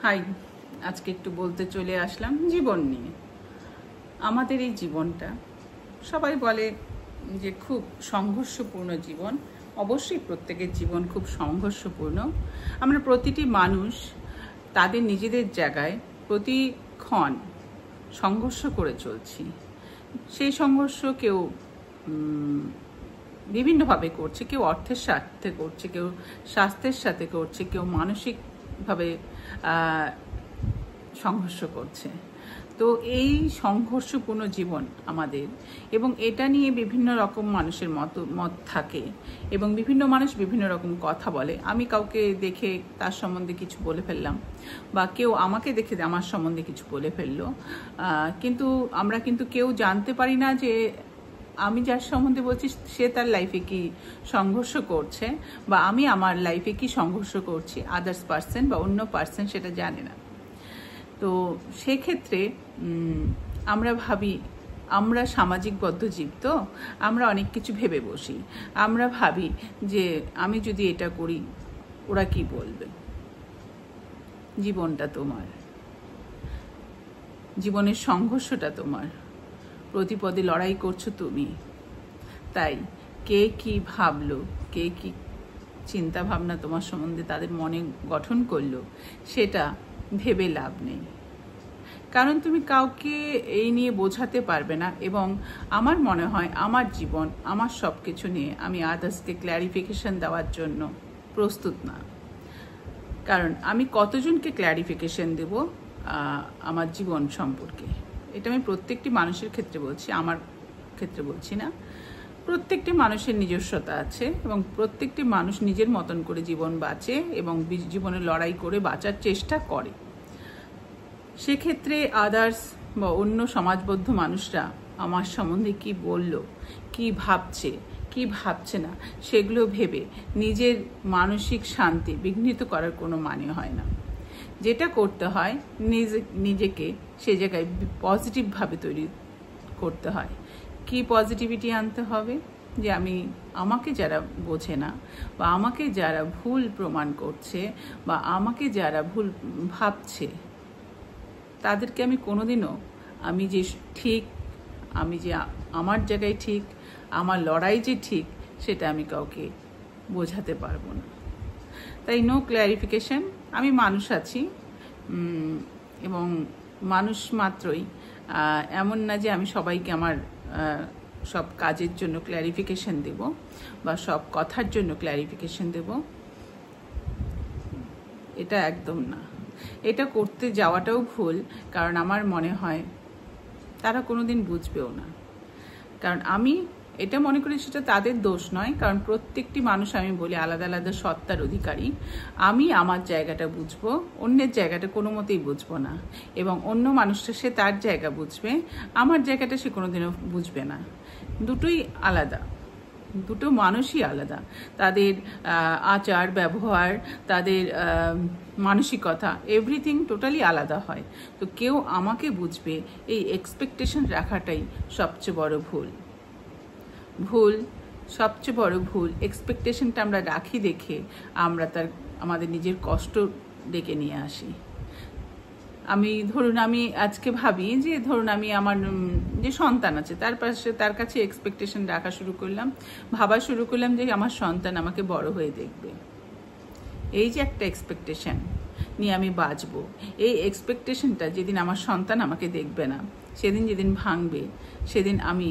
High, আজকে একটু বলতে চলে আসলাম জীবন নিয়ে। আমাদের এই জীবনটা সবাই বলে যে খুব সংঘর্ষপূর্ণ জীবন। অবশ্যই প্রত্যেকের জীবন খুব সংঘর্ষপূর্ণ। আমরা প্রতিটি মানুষ তাদের নিজেদের জায়গায় প্রতিক্ষণ সংঘর্ষ করে চলছি। সেই সংঘর্ষ কেউ বিভিন্নভাবে করছে, কেউ অর্থের স্বার্থে করছে, কেউ স্বাস্থ্যের সাথে করছে, কেউ মানসিকভাবে সংঘর্ষ করছে। তো এই সংঘর্ষপূর্ণ জীবন আমাদের, এবং এটা নিয়ে বিভিন্ন রকম মানুষের মত থাকে এবং বিভিন্ন মানুষ বিভিন্ন রকম কথা বলে। আমি কাউকে দেখে তার সম্বন্ধে কিছু বলে ফেললাম, বা কেউ আমাকে দেখে আমার সম্বন্ধে কিছু বলে ফেললো, কিন্তু আমরা কেউ জানতে পারি না যে আমি যার সম্বন্ধে বলছি সে তার লাইফে কি সংঘর্ষ করছে, বা আমি আমার লাইফে কি সংঘর্ষ করছি, আদার্স পার্সন বা অন্য পার্সন সেটা জানে না। তো সেক্ষেত্রে আমরা ভাবি, আমরা সামাজিকবদ্ধ জীব, তো আমরা অনেক কিছু ভেবে বসি। আমরা ভাবি যে আমি যদি এটা করি ওরা কি বলবে। জীবনটা তোমার, জীবনের সংঘর্ষটা তোমার, প্রতিপদে লড়াই করছো তুমি। তাই কে কি ভাবলো, কে কি চিন্তা ভাবনা তোমার সম্বন্ধে তাদের মনে গঠন করলো, সেটা ভেবে লাভ নেই। কারণ তুমি কাউকে এই নিয়ে বোঝাতে পারবে না। এবং আমার মনে হয় আমার জীবন, আমার সব কিছু নিয়ে আমি আদার্সকে ক্ল্যারিফিকেশন দেওয়ার জন্য প্রস্তুত না। কারণ আমি কতজনকে ক্ল্যারিফিকেশন দেব আমার জীবন সম্পর্কে? এটা আমি প্রত্যেকটি মানুষের ক্ষেত্রে বলছি, আমার ক্ষেত্রে বলছি না। প্রত্যেকটি মানুষের নিজস্বতা আছে এবং প্রত্যেকটি মানুষ নিজের মতন করে জীবন বাঁচে এবং জীবনে লড়াই করে বাঁচার চেষ্টা করে। সেক্ষেত্রে আদার্স বা অন্য সমাজবদ্ধ মানুষরা আমার সম্বন্ধে কি বলল, কি ভাবছে, কি ভাবছে না, সেগুলো ভেবে নিজের মানসিক শান্তি বিঘ্নিত করার কোনো মানে হয় না। যেটা করতে হয়, নিজেকে সে জায়গায় পজিটিভভাবে তৈরি করতে হয়। কি পজিটিভিটি আনতে হবে? যে আমাকে যারা বোঝে না, বা আমাকে যারা ভুল প্রমাণ করছে, বা আমাকে যারা ভুল ভাবছে, তাদেরকে আমি কোনোদিনও আমি যে ঠিক, আমি যে আমার জায়গায় ঠিক, আমার লড়াই যে ঠিক, সেটা আমি কাউকে বোঝাতে পারবো না। তাই নো ক্ল্যারিফিকেশন। আমি মানুষ আছি এবং মানুষ মাত্রই, এমন না যে আমি সবাইকে আমার সব কাজের জন্য ক্ল্যারিফিকেশন দেব বা সব কথার জন্য ক্ল্যারিফিকেশন দেব, এটা একদম না। এটা করতে যাওয়াটাও ভুল, কারণ আমার মনে হয় তারা কোনোদিন বুঝবেও না। কারণ আমি এটা মনে করি সেটা তাদের দোষ নয়, কারণ প্রত্যেকটি মানুষ, আমি বলি, আলাদা আলাদা সত্তার অধিকারী। আমি আমার জায়গাটা বুঝবো, অন্যের জায়গাটা কোনো মতেই বুঝবো না। এবং অন্য মানুষটা সে তার জায়গা বুঝবে, আমার জায়গাটা সে কোনোদিনও বুঝবে না। দুটোই আলাদা, দুটো মানুষই আলাদা। তাদের আচার ব্যবহার, তাদের মানসিকতা, এভরিথিং টোটালি আলাদা হয়। তো কেউ আমাকে বুঝবে এই এক্সপেকটেশন রাখাটাই সবচেয়ে বড় ভুল। সবচেয়ে বড় ভুল। এক্সপেকটেশনটা আমরা রাখি দেখে আমরা আমাদের নিজের কষ্ট ডেকে নিয়ে আসি। আমি আজকে ভাবি যে আমি আমার যে সন্তান আছে তার কাছে এক্সপেকটেশন রাখা শুরু করলাম, ভাবা শুরু করলাম যে আমার সন্তান আমাকে বড় হয়ে দেখবে। এই যে একটা এক্সপেকটেশন নিয়ে আমি বাঁচবো, এই এক্সপেকটেশনটা যেদিন আমার সন্তান আমাকে দেখবে না, যেদিন ভাঙবে, সেদিন আমি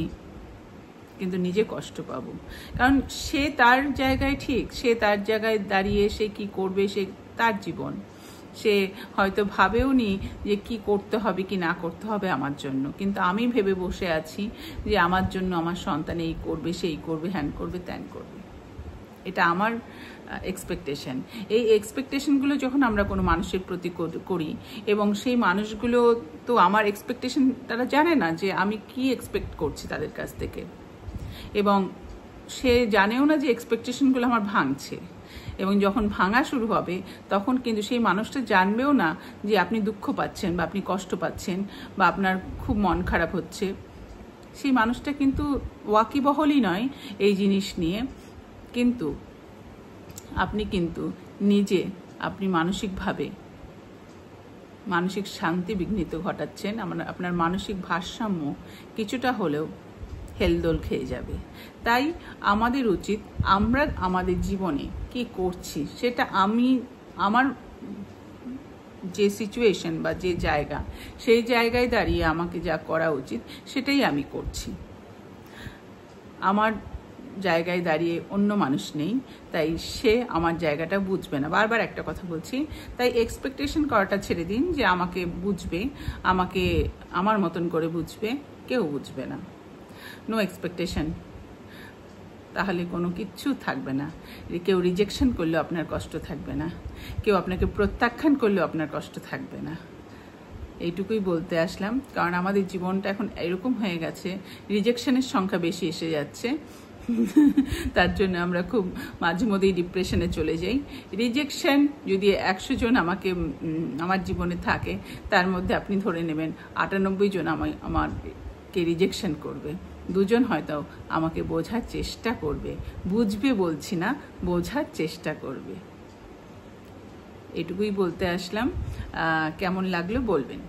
কিন্তু নিজে কষ্ট পাবো। কারণ সে তার জায়গায় ঠিক, সে তার জায়গায় দাঁড়িয়ে সে কি করবে, সে তার জীবন। সে হয়তো ভাবেও নি যে কি করতে হবে কি না করতে হবে আমার জন্য, কিন্তু আমি ভেবে বসে আছি যে আমার জন্য আমার সন্তান এই করবে, সেই করবে, হ্যান করবে, ত্যান করবে। এটা আমার এক্সপেকটেশন। এই এক্সপেকটেশনগুলো যখন আমরা কোনো মানুষের প্রতি করি, এবং সেই মানুষগুলো তো আমার এক্সপেকটেশন তারা জানে না যে আমি কি এক্সপেক্ট করছি তাদের কাছ থেকে, এবং সে জানেও না যে এক্সপেকটেশনগুলো আমার ভাঙছে। এবং যখন ভাঙা শুরু হবে, তখন কিন্তু সেই মানুষটা জানবেও না যে আপনি দুঃখ পাচ্ছেন, বা আপনি কষ্ট পাচ্ছেন, বা আপনার খুব মন খারাপ হচ্ছে। সেই মানুষটা কিন্তু ওয়াকিবহলই নয় এই জিনিস নিয়ে, কিন্তু আপনি মানসিকভাবে মানসিক শান্তি বিঘ্নিত ঘটাচ্ছেন, আপনার মানসিক ভারসাম্য কিছুটা হলেও হেলদোল খেয়ে যাবে। তাই আমাদের উচিত আমরা আমাদের জীবনে কি করছি সেটা আমার যে সিচুয়েশন বা যে জায়গা, সেই জায়গায় দাঁড়িয়ে আমাকে যা করা উচিত সেটাই আমি করছি। আমার জায়গায় দাঁড়িয়ে অন্য মানুষ নেই, তাই সে আমার জায়গাটা বুঝবে না। বারবার একটা কথা বলছি, তাই এক্সপেকটেশন করাটা ছেড়ে দিন যে আমাকে বুঝবে, আমাকে আমার মতন করে বুঝবে। কেউ বুঝবে না। নো এক্সপেকটেশন, তাহলে কোনো কিচ্ছু থাকবে না। কেউ রিজেকশন করলেও আপনার কষ্ট থাকবে না, কেউ আপনাকে প্রত্যাখ্যান করলেও আপনার কষ্ট থাকবে না। এইটুকুই বলতে আসলাম, কারণ আমাদের জীবনটা এখন এরকম হয়ে গেছে, রিজেকশনের সংখ্যা বেশি এসে যাচ্ছে। তার জন্য আমরা খুব মাঝে মধ্যেই ডিপ্রেশনে চলে যাই। রিজেকশন যদি 100 জন আমার জীবনে থাকে, তার মধ্যে আপনি ধরে নেবেন 98 জন আমাকে রিজেকশন করবে, 2 জন হয়তো আমাকে বোঝার চেষ্টা করবে। বুঝবে বলছি না, বোঝার চেষ্টা করবে। এটুকুই বলতে আসলাম। কেমন লাগলো বলবেন।